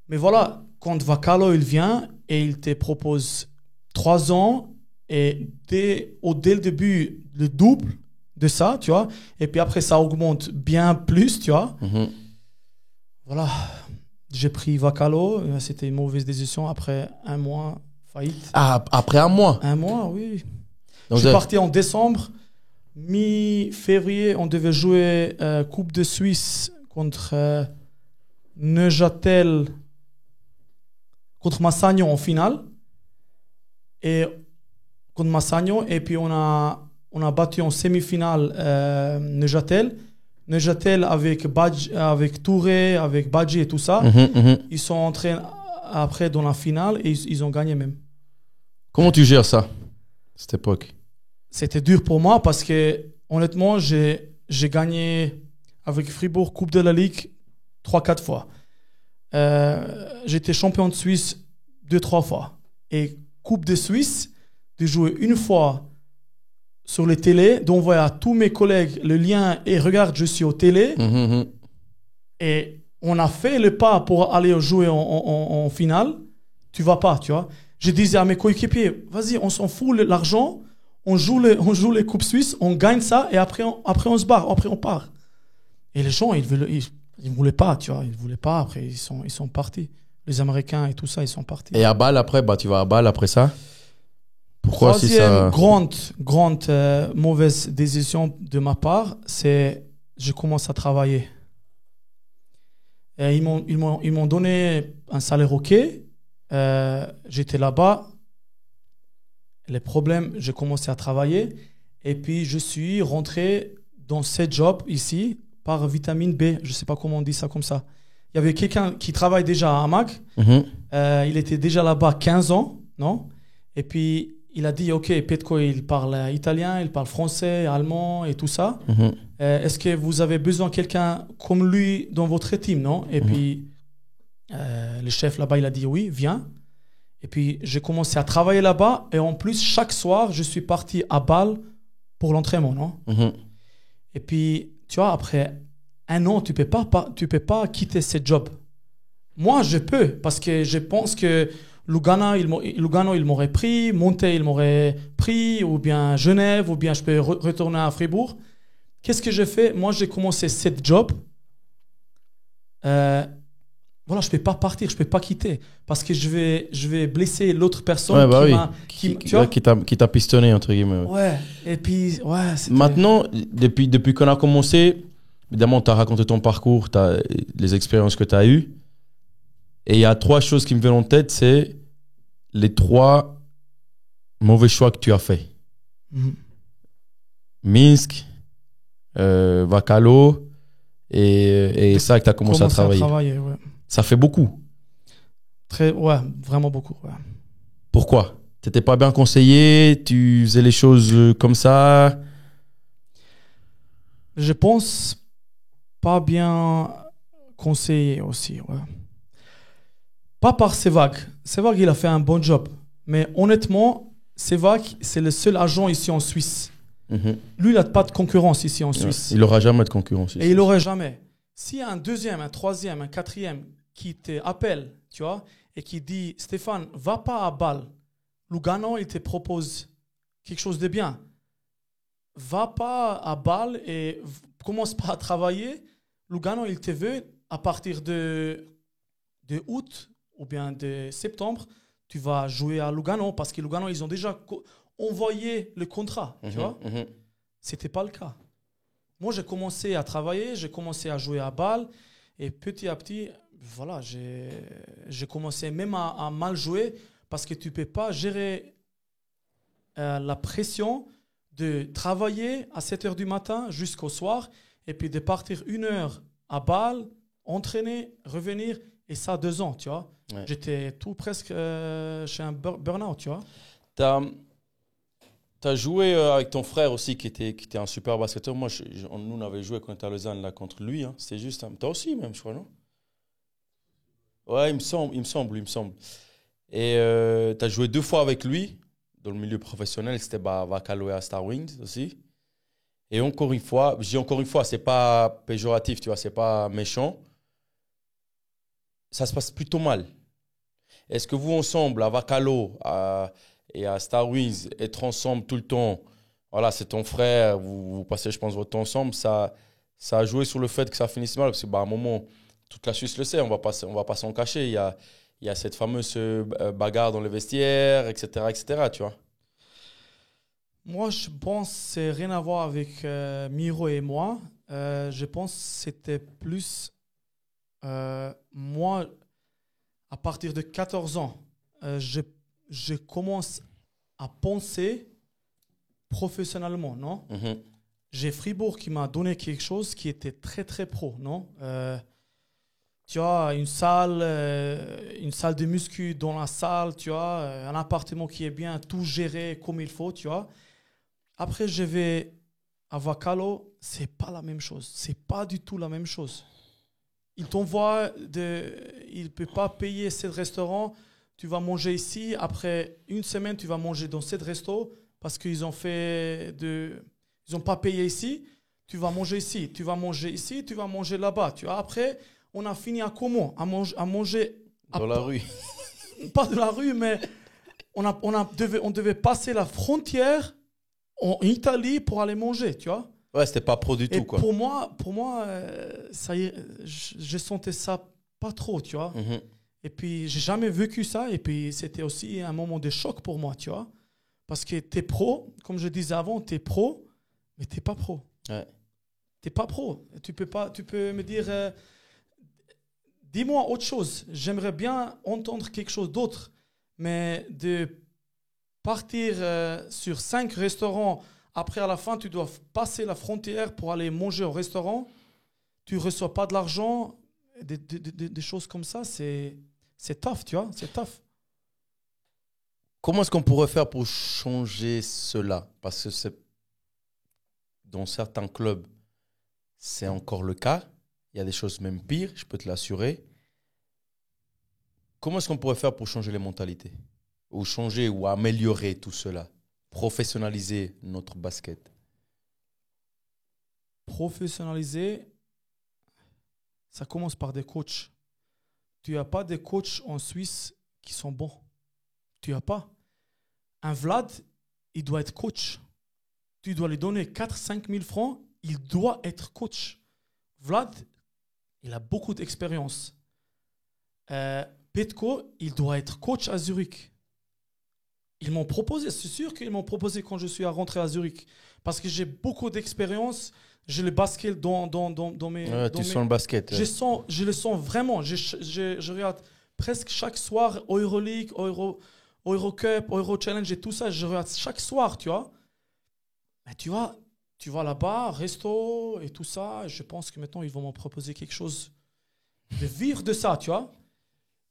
Mais voilà, quand Vakalo il vient et il te propose 3 ans et dès le début, le double de ça, tu vois. Et puis après, ça augmente bien plus, tu vois. Voilà, j'ai pris Vakalo. C'était une mauvaise décision après 1 mois, faillite. Ah, après 1 mois? 1 mois, oui. Donc je suis parti en décembre. Mi-février, on devait jouer Coupe de Suisse contre Neuchâtel, contre Massagnon en finale. Et contre Massagnon. Et puis on a battu en semi-finale Neuchâtel. Neuchâtel avec Touré, avec Badji et tout ça. Ils sont entrés après dans la finale et ils ont gagné même. Comment tu gères ça, cette époque? C'était dur pour moi parce que honnêtement, j'ai gagné avec Fribourg Coupe de la Ligue 3-4 fois. J'étais champion de Suisse 2-3 fois. Et Coupe de Suisse, de jouer 1 fois sur les télés, d'envoyer à tous mes collègues le lien et regarde, je suis aux télé. Et on a fait le pas pour aller jouer en finale. Tu vas pas, tu vois. Je disais à mes coéquipiers, vas-y, on s'en fout l'argent, on joue les Coupes suisses, on gagne ça et après on se barre, après on part. Et les gens, ils voulaient pas, tu vois, ils voulaient pas. Après, ils sont partis. Les Américains et tout ça, ils sont partis. Et à Bâle après, tu vas à Bâle après ça? Pourquoi si Troisième ça... grande mauvaise décision de ma part, c'est je commence à travailler. Et ils m'ont donné un salaire OK. J'étais là-bas. Les problèmes, j'ai commencé à travailler. Et puis, je suis rentré dans ce job ici par vitamine B. Je ne sais pas comment on dit ça comme ça. Il y avait quelqu'un qui travaille déjà à Hamac. Il était déjà là-bas 15 ans, non? Et puis, il a dit, OK, Petko, il parle italien, il parle français, allemand et tout ça. Est-ce que vous avez besoin de quelqu'un comme lui dans votre team, non? Et puis, le chef là-bas, il a dit, oui, viens. Et puis, j'ai commencé à travailler là-bas. Et en plus, chaque soir, je suis parti à Bâle pour l'entraînement, non? Et puis, tu vois, après 1 an, tu peux pas quitter ce job. Moi, je peux, parce que je pense que Lugano, il m'aurait pris, Monté, il m'aurait pris, ou bien Genève, ou bien je peux retourner à Fribourg. Qu'est-ce que j'ai fait? Moi, j'ai commencé ce job. Voilà, je ne peux pas partir, je ne peux pas quitter. Parce que je vais blesser l'autre personne qui t'a pistonné, entre guillemets. Ouais, et puis, ouais. Maintenant, depuis qu'on a commencé, évidemment, tu as raconté ton parcours, les expériences que tu as eues. Et il y a 3 choses qui me viennent en tête, c'est les 3 mauvais choix que tu as faits. Minsk, Vakalo et ça que tu as commencé à travailler. Ouais. Ça fait beaucoup. Ouais, vraiment beaucoup. Ouais. Pourquoi? Tu n'étais pas bien conseillé? Tu faisais les choses comme ça? Je pense pas bien conseillé aussi. Ouais. Pas par Sevag. Sevag, il a fait un bon job. Mais honnêtement, Sevag, c'est le seul agent ici en Suisse. Lui, il n'a pas de concurrence ici en Suisse. Il n'aura jamais de concurrence ici. Et il n'aurait jamais. S'il y a un 2e, un 3e, un 4e qui t'appelle, tu vois, et qui dit, Stéphane, va pas à Bâle. Lugano, il te propose quelque chose de bien. va pas à Bâle et commence pas à travailler. Lugano, il te veut à partir de août ou bien de septembre, tu vas jouer à Lugano parce que Lugano, ils ont déjà envoyé le contrat, tu vois. C'était pas le cas. Moi, j'ai commencé à travailler, j'ai commencé à jouer à Bâle et petit à petit, voilà, j'ai commencé même à mal jouer parce que tu peux pas gérer la pression de travailler à 7 heures du matin jusqu'au soir et puis de partir 1 heure à Bâle, entraîner, revenir et ça 2 ans, tu vois. Ouais. J'étais tout presque chez un burn-out, tu vois. T'as joué avec ton frère aussi qui était un super basketteur. Moi, nous, on avait joué quand on était à Lausanne là, contre lui. Hein. C'était juste... Toi aussi même, je crois, non? Ouais, il me semble. Et t'as joué 2 fois avec lui dans le milieu professionnel. C'était Vakalo et à Star Wings aussi. Et encore une fois, je dis encore une fois, c'est pas péjoratif, tu vois, c'est pas méchant. Ça se passe plutôt mal. Est-ce que vous, ensemble, à Vakalo et à Star Wings, être ensemble tout le temps, voilà, c'est ton frère, vous passez, je pense, votre temps ensemble, ça a joué sur le fait que ça finisse mal, parce que, à un moment, toute la Suisse le sait, on va pas s'en cacher, il y a cette fameuse bagarre dans le vestiaire, etc., tu vois. Moi, je pense que c'est rien à voir avec Miro et moi. Je pense que c'était plus... moi, à partir de 14 ans, je commence à penser professionnellement, non? J'ai Fribourg qui m'a donné quelque chose qui était très, très pro, non? Tu vois, une salle de muscu dans la salle, tu vois, un appartement qui est bien, tout géré comme il faut, tu vois. Après, je vais à Vakalo, c'est pas la même chose. C'est pas du tout la même chose. Il t'envoie, il peut pas payer 7 restaurants. Tu vas manger ici. Après 1 semaine, tu vas manger dans 7 restos parce qu'ils ont ils ont pas payé ici. Tu vas manger ici. Tu vas manger ici. Tu vas manger là-bas. Tu vois. Après, on a fini à Como, à manger dans la rue. Pas de la rue, mais on devait passer la frontière en Italie pour aller manger, tu vois. Ouais, c'était pas pro du tout, quoi. Pour moi, ça y est, je sentais ça pas trop, tu vois. Et puis, j'ai jamais vécu ça. Et puis, c'était aussi un moment de choc pour moi, tu vois. Parce que t'es pro, comme je disais avant, t'es pro, mais t'es pas pro. Ouais. T'es pas pro. Tu peux me dire, dis-moi autre chose. J'aimerais bien entendre quelque chose d'autre. Mais de partir sur 5 restaurants, après à la fin, tu dois passer la frontière pour aller manger au restaurant. Tu ne reçois pas de l'argent. Des choses comme ça, c'est tough, tu vois, c'est tough. Comment est-ce qu'on pourrait faire pour changer cela? Parce que dans certains clubs, c'est encore le cas. Il y a des choses même pires, je peux te l'assurer. Comment est-ce qu'on pourrait faire pour changer les mentalités? Ou changer ou améliorer tout cela? Professionnaliser notre basket? Professionnaliser, ça commence par des coachs. Tu n'as pas des coachs en Suisse qui sont bons. Tu n'as pas. Un Vlad, il doit être coach. Tu dois lui donner 4-5 000 francs, il doit être coach. Vlad, il a beaucoup d'expérience. Petko, il doit être coach à Zurich. Ils m'ont proposé, c'est sûr qu'ils m'ont proposé quand je suis rentré à Zurich. Parce que j'ai beaucoup d'expérience. J'ai le basket dans mes... Ouais, tu sens le basket. Je le sens vraiment. Je regarde presque chaque soir Euroleague, Eurocup, Euro Challenge et tout ça. Je regarde chaque soir, tu vois. Mais tu vas là-bas, resto et tout ça. Je pense que maintenant, ils vont me proposer quelque chose de vivre de ça, tu vois.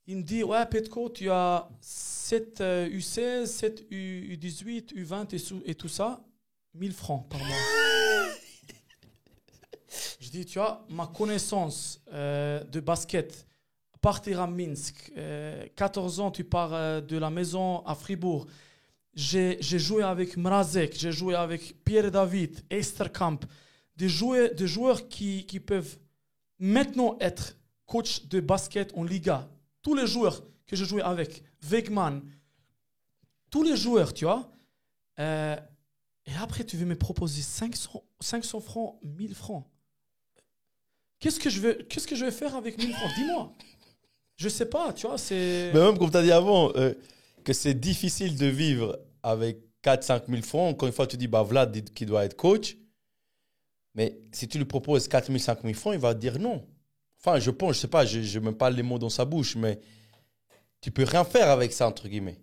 Il me dit, ouais, Petko, tu as 7 U16, 7 U18, U20 et tout ça, 1000 francs par mois. Je dis, tu vois, ma connaissance de basket, partir à Minsk, 14 ans, tu pars de la maison à Fribourg. J'ai joué avec Mrazek, j'ai joué avec Pierre David, Esterkamp, des joueurs qui peuvent maintenant être coach de basket en Liga. Tous les joueurs que j'ai joué avec, Wegman, tous les joueurs, tu vois. Et Et après, tu veux me proposer 500 francs, 1000 francs. Qu'est-ce que je vais faire avec 1000 francs? Dis-moi. Je sais pas, tu vois, c'est... Mais même comme tu as dit avant, que c'est difficile de vivre avec 4-5 000 francs. Encore une fois, tu dis, bah, Vlad dit qu'il doit être coach. Mais si tu lui proposes 4 000, 5 000 francs, il va dire non. Enfin, je pense, je sais pas, je mets pas les mots dans sa bouche, mais tu peux rien faire avec ça, entre guillemets.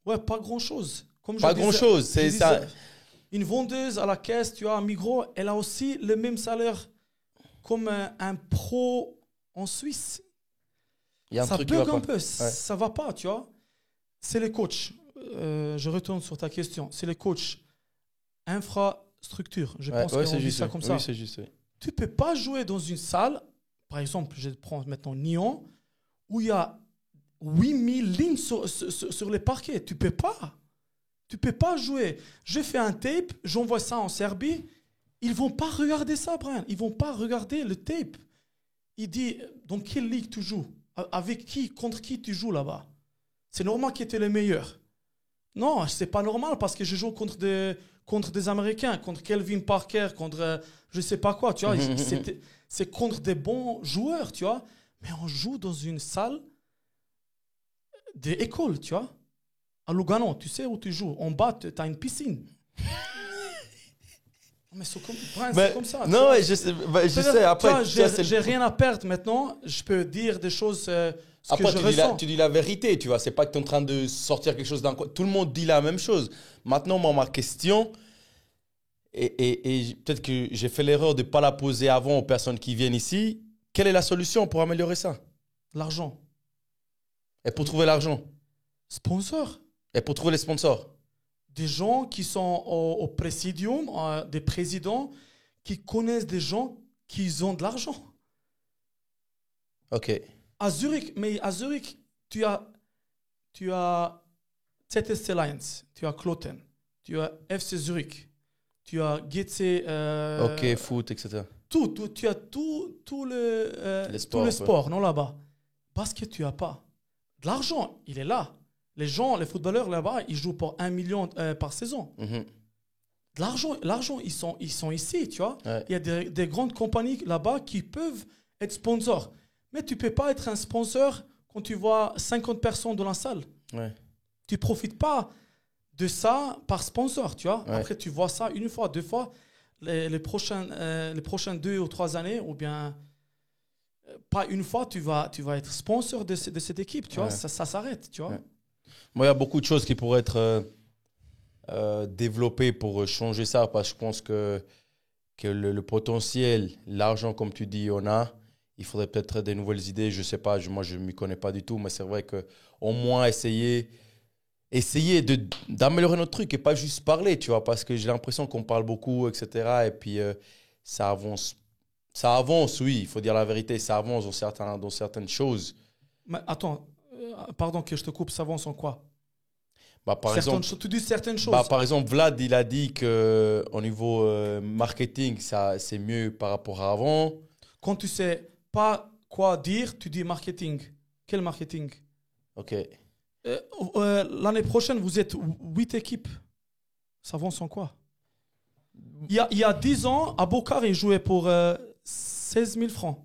Ouais, pas grand-chose. Comme Pas grand-chose, c'est ça. Une vendeuse à la caisse, tu vois, à Migros, elle a aussi le même salaire comme un pro en Suisse. Il y a un Ça truc qui bug va un pas. peu, Ouais. ça va pas, tu vois. C'est les coachs. Je retourne sur ta question. C'est les coachs infrastructure. Je pense qu'on dit ça comme ça. Oui, c'est juste, oui. Tu peux pas jouer dans une salle, par exemple, je prends maintenant Nyon, où il y a 8000 lignes sur les parquets. Tu peux pas. Tu peux pas jouer. Je fais un tape, j'envoie ça en Serbie. Ils vont pas regarder ça, Brian. Ils vont pas regarder le tape. Il dit, dans quelle ligue tu joues? Avec qui? Contre qui tu joues là-bas? C'est normal qu'il était le meilleur. Non, c'est pas normal parce que je joue contre des Américains, contre Kelvin Parker, contre je sais pas quoi, tu vois. C'est contre des bons joueurs, tu vois. Mais on joue dans une salle d'école, tu vois. À Lugano, tu sais où tu joues. En bas, tu as une piscine. Mais c'est comme ça. Non, ouais, je sais. Après, j'ai rien à perdre maintenant. Je peux dire des choses. Après, tu dis la vérité, tu vois. C'est pas que tu es en train de sortir quelque chose d'un coin. Tout le monde dit la même chose. Maintenant, moi, ma question, et peut-être que j'ai fait l'erreur de ne pas la poser avant aux personnes qui viennent ici. Quelle est la solution pour améliorer ça? L'argent. Et pour trouver l'argent? Sponsor. Et pour trouver les sponsors? Des gens qui sont au présidium, des présidents qui connaissent des gens qui ont de l'argent. Ok. À Zurich, tu as ZSC Lions, tu as Kloten, tu as FC Zurich, tu as GC... ok, foot, etc. Tu as tout le sport, non là-bas. Basket, tu n'as pas. De l'argent, il est là. Les footballeurs là-bas, ils jouent pour 1 million par saison. Mm-hmm. De l'argent, ils sont ici, tu vois. Ouais. Il y a des grandes compagnies là-bas qui peuvent être sponsors. Mais tu ne peux pas être un sponsor quand tu vois 50 personnes dans la salle. Ouais. Tu ne profites pas de ça par sponsor, tu vois. Ouais. Après, tu vois ça une fois, deux fois. Les prochaines 2 ou 3 années, ou bien pas une fois, tu vas être sponsor de cette équipe, tu vois. Ça s'arrête, tu vois. Ouais. Moi, il y a beaucoup de choses qui pourraient être développées pour changer ça, parce que je pense que le potentiel, l'argent, comme tu dis, on a. Il faudrait peut-être des nouvelles idées, je ne sais pas, moi je ne m'y connais pas du tout, mais c'est vrai qu'au moins essayer d'améliorer notre truc et pas juste parler, tu vois, parce que j'ai l'impression qu'on parle beaucoup, etc. Et puis ça avance, oui, il faut dire la vérité, ça avance dans certaines choses. Mais attends, pardon que je te coupe, ça avance en quoi? Bah, par exemple, tu dis certaines choses. Bah, par exemple, Vlad, il a dit qu'au niveau marketing, ça, c'est mieux par rapport à avant. Quand tu sais pas quoi dire, tu dis marketing. Quel marketing? Ok. L'année prochaine, vous êtes 8 équipes. Ça avance en quoi? Il y a 10 ans, Aboukar, il jouait pour 16 000 francs.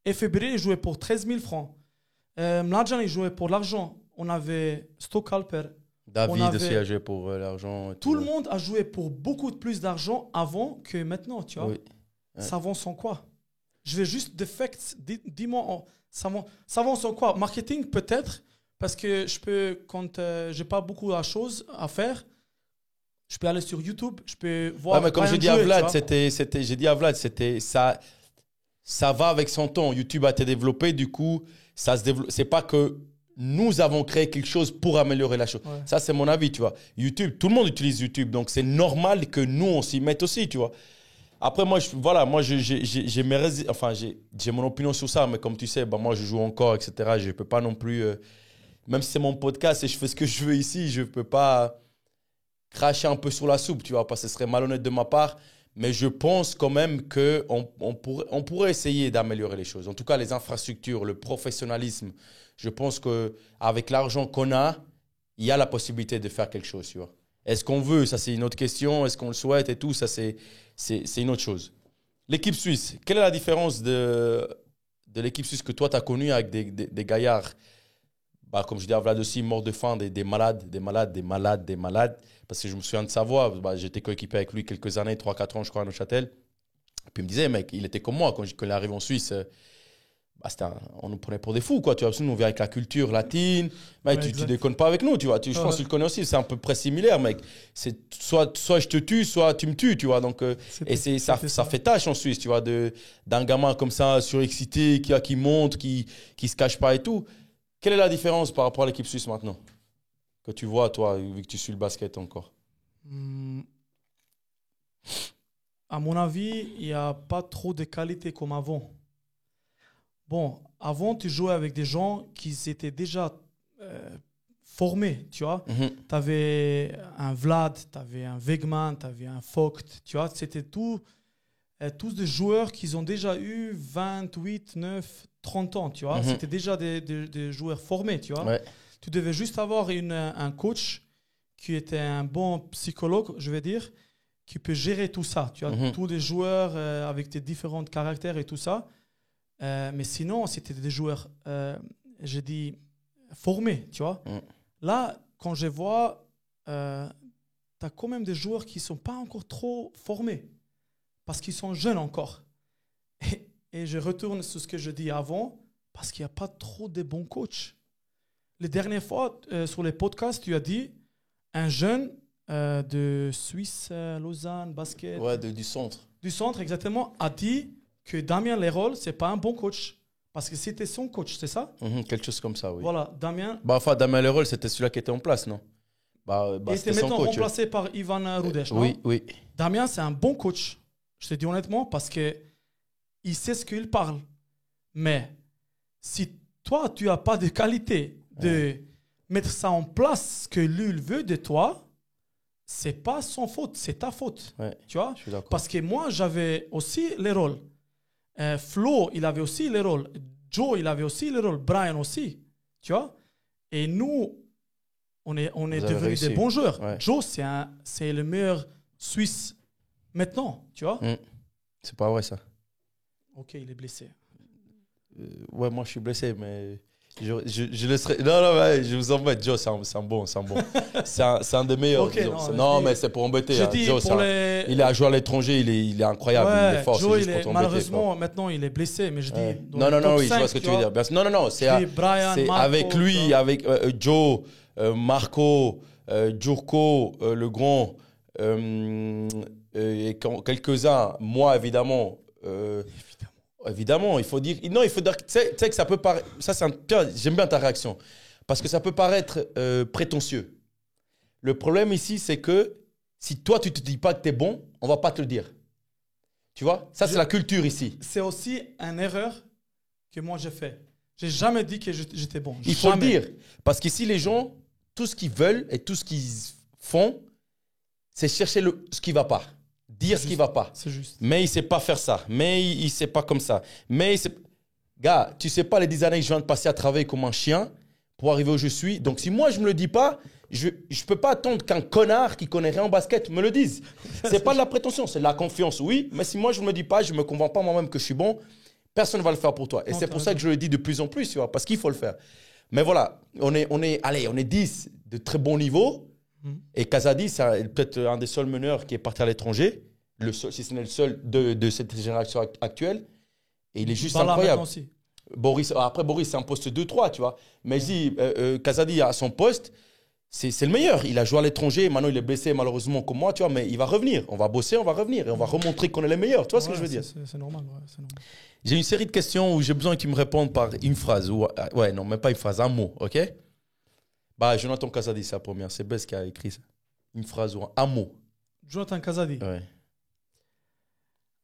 Efebri, il jouait pour 13 000 francs. Mladjan, il jouait pour l'argent. On avait Stockalper. David aussi a joué pour l'argent. Tout le monde a joué pour beaucoup plus d'argent avant que maintenant, tu vois. Oui. Ouais. Ça avance en quoi? Je vais juste des facts. Dis-moi, ça avance en quoi? Marketing, peut-être, parce que je peux, quand j'ai pas beaucoup de choses à faire, je peux aller sur YouTube, je peux voir. Ouais, mais comme j'ai dit à Vlad, ça va avec son temps. YouTube a été développé, du coup, ça se développe. C'est pas que nous avons créé quelque chose pour améliorer la chose. Ouais. Ça, c'est mon avis, tu vois. YouTube, tout le monde utilise YouTube, donc c'est normal que nous, on s'y mette aussi, tu vois. Après, moi, j'ai mon opinion sur ça, mais comme tu sais, moi, je joue encore, etc. Je ne peux pas non plus, même si c'est mon podcast et je fais ce que je veux ici, je ne peux pas cracher un peu sur la soupe, tu vois, parce que ce serait malhonnête de ma part. Mais je pense quand même qu'on pourrait essayer d'améliorer les choses. En tout cas, les infrastructures, le professionnalisme. Je pense qu'avec l'argent qu'on a, il y a la possibilité de faire quelque chose, tu vois. Est-ce qu'on veut? Ça, c'est une autre question. Est-ce qu'on le souhaite et tout? Ça, c'est une autre chose. L'équipe suisse, quelle est la différence de l'équipe suisse que toi, tu as connue avec des gaillards, bah, comme je dis à Vlad aussi, morts de faim, des malades, des malades, des malades, des malades. Parce que je me souviens de sa voix. Bah, j'étais coéquipé avec lui quelques années, 3-4 ans, je crois, à Neuchâtel. Puis il me disait, mec, il était comme moi quand il est arrivé en Suisse. Bah, on nous prenait pour des fous, quoi. Tu vois, nous, on vient avec la culture latine. Mec, Ouais, tu déconnes pas avec nous, tu vois. Je pense que tu le connais aussi. C'est à peu près similaire, mec. C'est soit je te tue, soit tu me tues, tu vois. Donc, ça fait tâche en Suisse, tu vois, d'un gamin comme ça, surexcité, qui monte, qui se cache pas et tout. Quelle est la différence par rapport à l'équipe suisse maintenant? Que tu vois, toi, vu que tu suis le basket encore. À mon avis, il n'y a pas trop de qualité comme avant. Bon, avant, tu jouais avec des gens qui étaient déjà formés, tu vois. Tu avais un Vlad, tu avais un Wegman, tu avais un Vogt, tu vois. C'était tous des joueurs qui ont déjà eu 28, 9, 30 ans, tu vois. C'était déjà des joueurs formés, tu vois. Ouais. Tu devais juste avoir un coach qui était un bon psychologue, je vais dire, qui peut gérer tout ça. Tu as tous les joueurs avec des différents caractères et tout ça. Mais sinon, c'était des joueurs, je dis, formés, tu vois. Là, quand je vois, tu as quand même des joueurs qui ne sont pas encore trop formés parce qu'ils sont jeunes encore. Et je retourne sur ce que je dis avant parce qu'il n'y a pas trop de bons coachs. Les dernières fois, sur les podcasts, tu as dit un jeune de Suisse, Lausanne, basket. Ouais, du centre. Du centre, exactement, a dit que Damien Leroll, c'est pas un bon coach. Parce que c'était son coach, c'est ça? Quelque chose comme ça, oui. Voilà, Damien. Bah, enfin, Damien Leroll, c'était celui-là qui était en place, non? Il était maintenant remplacé par Ivan Rudesh, non? Oui, oui. Damien, c'est un bon coach. Je te dis honnêtement, parce que il sait ce qu'il parle. Mais si toi, tu n'as pas de qualité de mettre ça en place, ce que lui il veut de toi, c'est pas son faute, c'est ta faute. Ouais, tu vois? je suis d'accord. Parce que moi, j'avais aussi les rôles. Flo, il avait aussi les rôles. Joe, il avait aussi les rôles. Brian aussi. Tu vois? Et nous, on est devenus des bons joueurs. Ouais. Joe, c'est le meilleur Suisse maintenant. Tu vois? C'est pas vrai, ça. Ok, il est blessé. Ouais, moi, je suis blessé, mais je laisserai... Non, ouais, je vous embête. Joe, c'est un bon. C'est un des meilleurs. Okay, non, mais c'est pour embêter. Joe, il a joué à l'étranger, il est incroyable, ouais, il est fort. Joe, malheureusement, maintenant, il est blessé, mais je dis... Non, oui, je vois ce que tu veux dire. Non, c'est Marco, avec lui, avec Joe, Marco, Djurko, le grand, et quelques-uns, moi, évidemment... Évidemment, il faut dire. Non, il faut dire. Tu sais que ça peut paraître. J'aime bien ta réaction. Parce que ça peut paraître prétentieux. Le problème ici, c'est que si toi, tu ne te dis pas que tu es bon, on ne va pas te le dire. Tu vois? Ça, c'est la culture ici. C'est aussi une erreur que moi, j'ai fait. Je n'ai jamais dit que j'étais bon. Il faut le dire. Parce qu'ici, les gens, tout ce qu'ils veulent et tout ce qu'ils font, c'est chercher ce qui ne va pas. Dire ce qui ne va pas. C'est juste. Mais il ne sait pas faire ça. Mais il ne sait pas comme ça. Gars, tu ne sais pas les 10 années que je viens de passer à travailler comme un chien pour arriver où je suis. Donc, si moi, je ne me le dis pas, je ne peux pas attendre qu'un connard qui ne connaît rien en basket me le dise. Ce n'est pas de la prétention, c'est de la confiance, oui. Mais si moi, je ne me le dis pas, je ne me convainc pas moi-même que je suis bon, personne ne va le faire pour toi. Et c'est pour ça que je le dis de plus en plus, tu vois, parce qu'il faut le faire. Mais voilà, on est 10 de très bon niveau. Et Kazadi, c'est peut-être un des seuls meneurs qui est parti à l'étranger, si ce n'est le seul de cette génération actuelle. Et il est juste incroyable. Après, Boris, c'est un poste 2-3, tu vois. Mais je dis, Kazadi, à son poste, c'est le meilleur. Il a joué à l'étranger. Maintenant, il est blessé, malheureusement, comme moi, tu vois. Mais il va revenir. On va bosser, on va revenir. Et on va remontrer qu'on est les meilleurs. Tu vois ce que je veux dire? C'est normal, J'ai une série de questions où j'ai besoin que tu me répondes par une phrase. Ouais, non, même pas une phrase, un mot, OK? Bah, Jonathan Kazadi, c'est la première. C'est Bess qui a écrit ça. Une phrase ou un mot. Jonathan Kazadi. Ouais.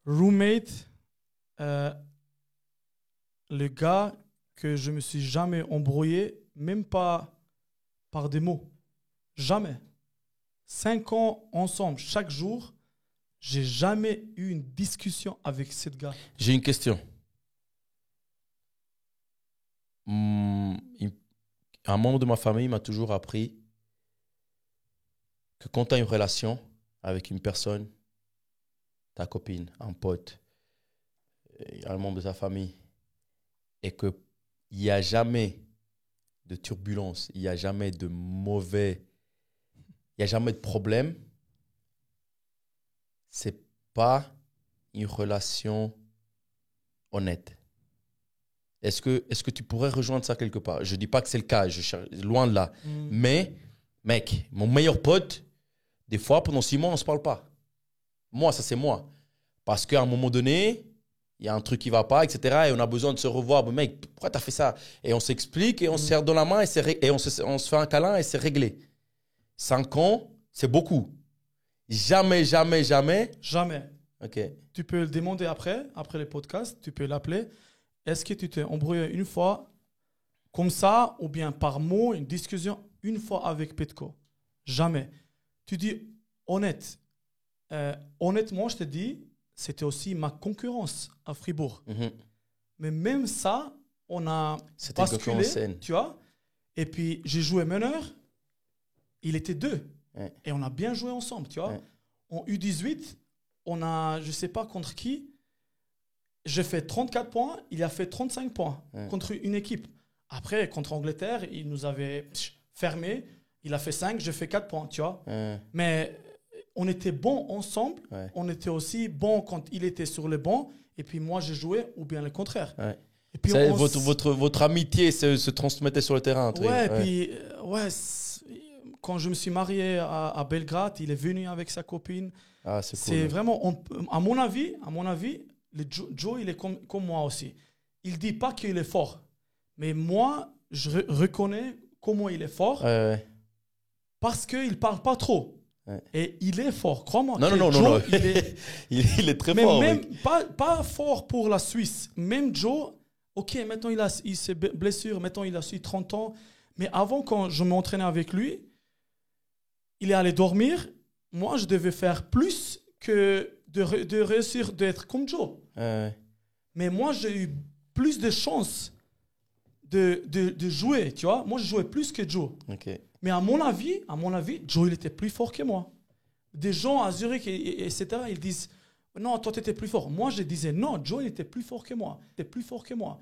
Roommate, le gars que je me suis jamais embrouillé, même pas par des mots. Jamais. 5 ans ensemble, chaque jour, j'ai jamais eu une discussion avec ce gars. J'ai une question. Un membre de ma famille m'a toujours appris que quand tu as une relation avec une personne, ta copine, un pote, un membre de ta famille, et qu'il n'y a jamais de turbulence, il n'y a jamais de mauvais, il n'y a jamais de problème, c'est pas une relation honnête. Est-ce que tu pourrais rejoindre ça quelque part? Je dis pas que c'est le cas, loin de là. Mais, mec, mon meilleur pote, des fois, pendant 6 mois, on se parle pas. Moi, ça c'est moi. Parce qu'à un moment donné, il y a un truc qui va pas, etc. Et on a besoin de se revoir. Mais mec, pourquoi t'as fait ça? Et on s'explique et on se serre dans la main et on se fait un câlin et c'est réglé. 5 ans, c'est beaucoup. Jamais. Jamais. Ok. Tu peux le demander après les podcasts, tu peux l'appeler. Est-ce que tu t'es embrouillé une fois comme ça ou bien par mot, une discussion une fois avec Petko? Jamais. Tu dis honnête. Honnêtement, je te dis, c'était aussi ma concurrence à Fribourg. Mais même ça, on a c'était basculé, tu vois. Et puis, j'ai joué meneur. Il était 2. Ouais. Et on a bien joué ensemble, tu vois. Ouais. En U18, on a, je sais pas contre qui, j'ai fait 34 points, il a fait 35 points contre une équipe. Après, contre Angleterre, il nous avait fermé. Il a fait 5, j'ai fait 4 points, tu vois. Mais on était bons ensemble. Ouais. On était aussi bons quand il était sur le banc. Et puis moi, j'ai joué, ou bien le contraire. Ouais. Et puis votre amitié se transmettait sur le terrain. Quand je me suis marié à Belgrade, il est venu avec sa copine. Ah, c'est cool. C'est vraiment, à mon avis, Joe, il est comme moi aussi. Il dit pas qu'il est fort. Mais moi, je reconnais comment il est fort. Parce qu'il parle pas trop. Ouais. Et il est fort, crois-moi. Non. Il est très fort. Mais même pas fort pour la Suisse. Même Joe, ok, maintenant il s'est blessé, maintenant il a 30 ans. Mais avant, quand je m'entraînais avec lui, il est allé dormir. Moi, je devais faire plus que de réussir d'être comme Joe. Mais moi, j'ai eu plus de chances de jouer, tu vois. Moi, je jouais plus que Joe. Okay. Mais à mon avis, Joe, il était plus fort que moi. Des gens à Zurich, etc., ils disent « Non, toi, tu étais plus fort. » Moi, je disais « Non, Joe, il était plus fort que moi. Il était plus fort que moi. »